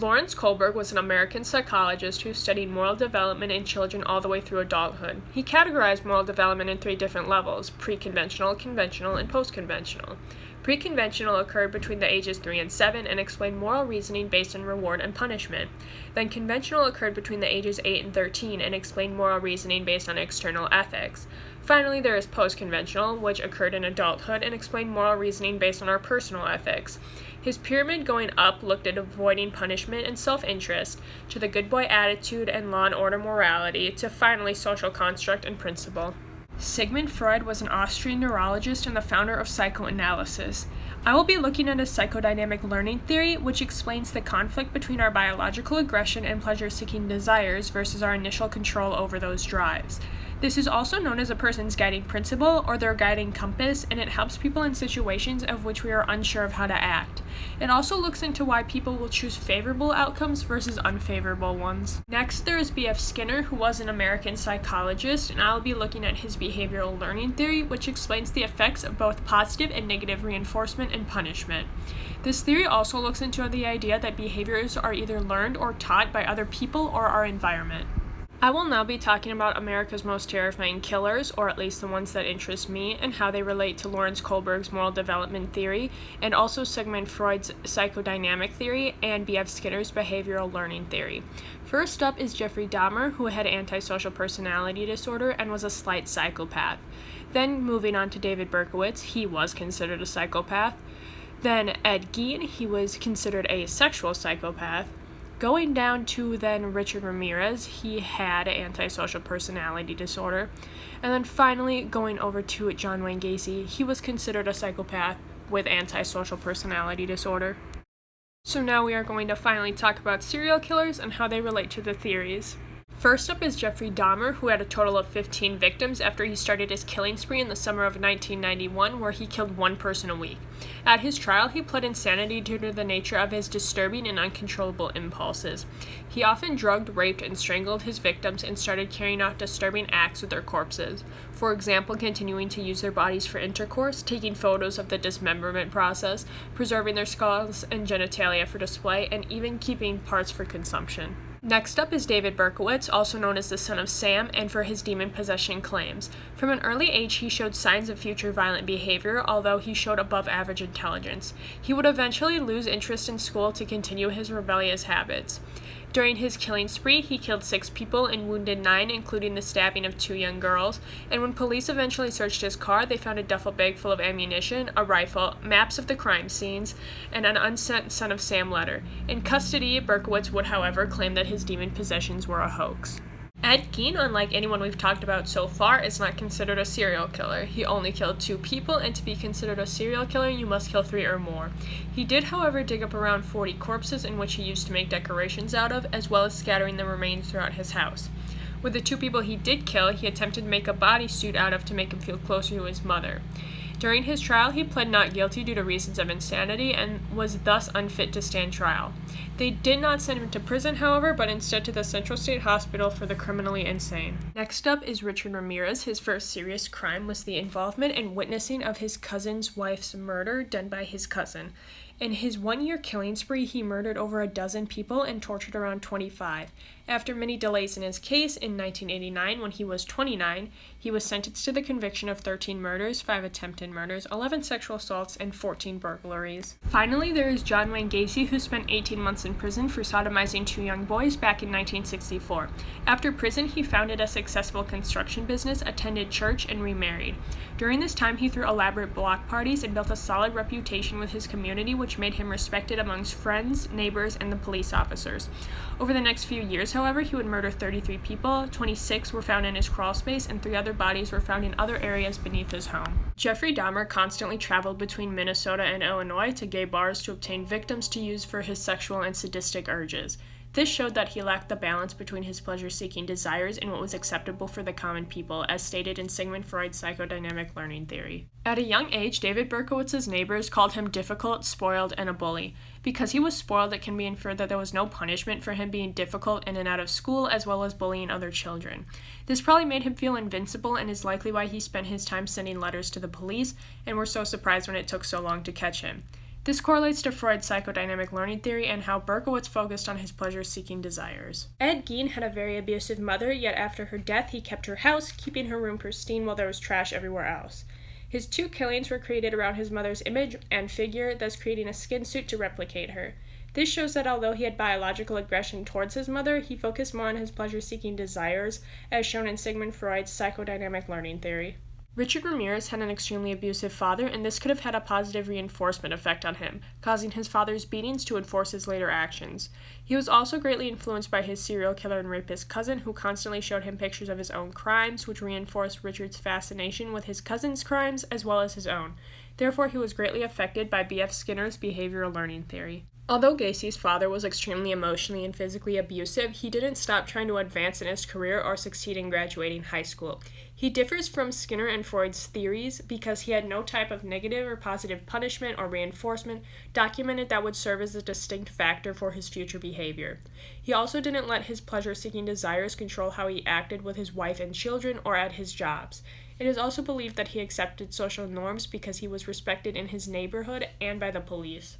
Lawrence Kohlberg was an American psychologist who studied moral development in children all the way through adulthood. He categorized moral development in 3 different levels: pre-conventional, conventional, and post-conventional. Pre-conventional occurred between the ages 3 and 7 and explained moral reasoning based on reward and punishment. Then conventional occurred between the ages 8 and 13 and explained moral reasoning based on external ethics. Finally, there is post-conventional, which occurred in adulthood and explained moral reasoning based on our personal ethics. His pyramid going up looked at avoiding punishment and self-interest, to the good boy attitude and law and order morality, to finally social construct and principle. Sigmund Freud was an Austrian neurologist and the founder of psychoanalysis. I will be looking at his psychodynamic learning theory, which explains the conflict between our biological aggression and pleasure-seeking desires versus our initial control over those drives. This is also known as a person's guiding principle or their guiding compass, and it helps people in situations of which we are unsure of how to act. It also looks into why people will choose favorable outcomes versus unfavorable ones. Next, there is B.F. Skinner, who was an American psychologist, and I will be looking at his behavioral learning theory, which explains the effects of both positive and negative reinforcement and punishment. This theory also looks into the idea that behaviors are either learned or taught by other people or our environment. I will now be talking about America's most terrifying killers, or at least the ones that interest me, and how they relate to Lawrence Kohlberg's moral development theory, and also Sigmund Freud's psychodynamic theory, and B.F. Skinner's behavioral learning theory. First up is Jeffrey Dahmer, who had antisocial personality disorder and was a slight psychopath. Then moving on to David Berkowitz, he was considered a psychopath. Then Ed Gein, he was considered a sexual psychopath. Going down to then Richard Ramirez, he had antisocial personality disorder. And then finally going over to John Wayne Gacy, he was considered a psychopath with antisocial personality disorder. So now we are going to finally talk about serial killers and how they relate to the theories. First up is Jeffrey Dahmer, who had a total of 15 victims after he started his killing spree in the summer of 1991, where he killed 1 person a week. At his trial, he pled insanity due to the nature of his disturbing and uncontrollable impulses. He often drugged, raped, and strangled his victims and started carrying out disturbing acts with their corpses. For example, continuing to use their bodies for intercourse, taking photos of the dismemberment process, preserving their skulls and genitalia for display, and even keeping parts for consumption. Next up is David Berkowitz, also known as the Son of Sam, and for his demon possession claims. From an early age, he showed signs of future violent behavior, although he showed above average intelligence. He would eventually lose interest in school to continue his rebellious habits. During his killing spree, he killed 6 people and wounded 9, including the stabbing of 2 young girls, and when police eventually searched his car, they found a duffel bag full of ammunition, a rifle, maps of the crime scenes, and an unsent Son of Sam letter. In custody, Berkowitz would, however, claim that his demon possessions were a hoax. Ed Gein, unlike anyone we've talked about so far, is not considered a serial killer. He only killed 2 people, and to be considered a serial killer, you must kill 3 or more. He did, however, dig up around 40 corpses in which he used to make decorations out of, as well as scattering the remains throughout his house. With the 2 people he did kill, he attempted to make a bodysuit out of to make him feel closer to his mother. During his trial, he pled not guilty due to reasons of insanity and was thus unfit to stand trial. They did not send him to prison, however, but instead to the Central State Hospital for the criminally insane. Next up is Richard Ramirez. His first serious crime was the involvement and witnessing of his cousin's wife's murder done by his cousin. In his 1-year killing spree, he murdered over a dozen people and tortured around 25. After many delays in his case, in 1989, when he was 29, he was sentenced to the conviction of 13 murders, 5 attempted murders, 11 sexual assaults, and 14 burglaries. Finally, there is John Wayne Gacy, who spent 18 months in prison for sodomizing 2 young boys back in 1964. After prison, he founded a successful construction business, attended church, and remarried. During this time, he threw elaborate block parties and built a solid reputation with his community, which made him respected amongst friends, neighbors, and the police officers. Over the next few years, however, he would murder 33 people, 26 were found in his crawl space, and 3 other bodies were found in other areas beneath his home. Jeffrey Dahmer constantly traveled between Minnesota and Illinois to gay bars to obtain victims to use for his sexual and sadistic urges. This showed that he lacked the balance between his pleasure-seeking desires and what was acceptable for the common people, as stated in Sigmund Freud's psychodynamic learning theory. At a young age, David Berkowitz's neighbors called him difficult, spoiled, and a bully. Because he was spoiled, it can be inferred that there was no punishment for him being difficult in and out of school, as well as bullying other children. This probably made him feel invincible and is likely why he spent his time sending letters to the police and were so surprised when it took so long to catch him. This correlates to Freud's psychodynamic learning theory and how Berkowitz focused on his pleasure-seeking desires. Ed Gein had a very abusive mother, yet after her death he kept her house, keeping her room pristine while there was trash everywhere else. His 2 killings were created around his mother's image and figure, thus creating a skin suit to replicate her. This shows that although he had biological aggression towards his mother, he focused more on his pleasure-seeking desires, as shown in Sigmund Freud's psychodynamic learning theory. Richard Ramirez had an extremely abusive father, and this could have had a positive reinforcement effect on him, causing his father's beatings to enforce his later actions. He was also greatly influenced by his serial killer and rapist cousin, who constantly showed him pictures of his own crimes, which reinforced Richard's fascination with his cousin's crimes as well as his own. Therefore, he was greatly affected by B.F. Skinner's behavioral learning theory. Although Gacy's father was extremely emotionally and physically abusive, he didn't stop trying to advance in his career or succeed in graduating high school. He differs from Skinner and Freud's theories because he had no type of negative or positive punishment or reinforcement documented that would serve as a distinct factor for his future behavior. He also didn't let his pleasure-seeking desires control how he acted with his wife and children or at his jobs. It is also believed that he accepted social norms because he was respected in his neighborhood and by the police.